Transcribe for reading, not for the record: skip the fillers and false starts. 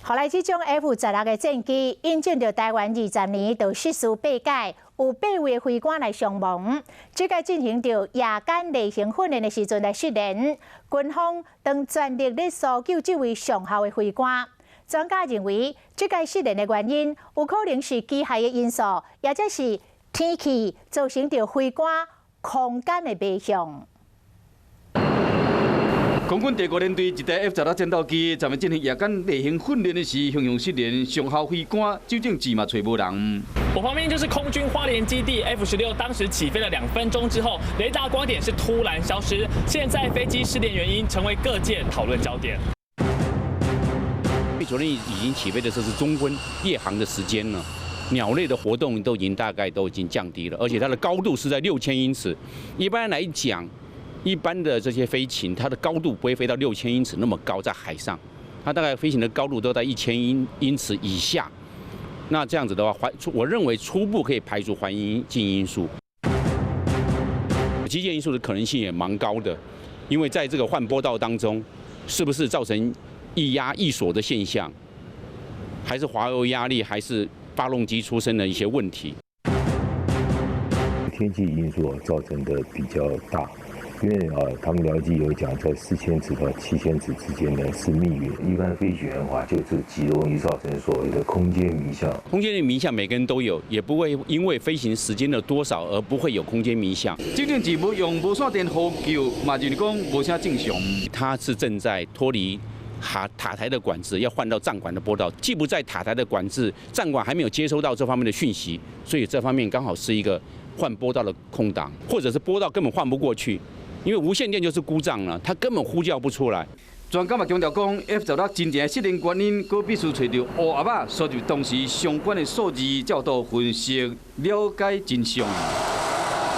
后来，这种 F-16的战机引进到台湾20年，就失事8届，有8位飞官来伤亡。这个进行到夜间例行训练的时阵来训练，军方当全力咧搜救这位上校的飞官。专家认为，这个失联的原因有可能是机械的因素，也或是天气造成到飞官空间的变向。空军第5联队一台 F-16战斗机，昨日进行夜间例行训练的时，向用失联，上校飞官究竟是嘛找无人。我旁边就是空军花莲基地 F-16，当时起飞了2分钟之后，雷达光点是突然消失。现在飞机失联原因成为各界讨论焦点。昨天已经起飞的这是中昏夜航的时间了。鸟类的活动都已经降低了，而且它的高度是在6000英尺。一般来讲，一般的这些飞禽，它的高度不会飞到6000英尺那么高，在海上，它大概飞行的高度都在1000英尺以下。那这样子的话，我认为初步可以排除环境因素，机械因素的可能性也蛮高的，因为在这个换波道当中，是不是造成易压易锁的现象，还是滑油压力，还是发动机出生的一些问题？天气因素造成的比较大。因为他们了解有讲，在4000尺到7000尺之间呢是密云，一般飞行员的话，就是极容易造成所谓的空间迷象。空间的迷象每个人都有，也不会因为飞行时间的多少而不会有空间迷象。究竟是无用无线电呼救，嘛就是讲无啥正常。它是正在脱离塔台的管制，要换到站管的波道，既不在塔台的管制，站管还没有接收到这方面的讯息，所以这方面刚好是一个换波道的空档，或者是波道根本换不过去。因为无线电就是故障了，它根本呼叫不出来。专家嘛强调讲 ，F-16真正失联原因，佫必须找到乌鸦仔，输入当时相关的数字，照度分析了解真相。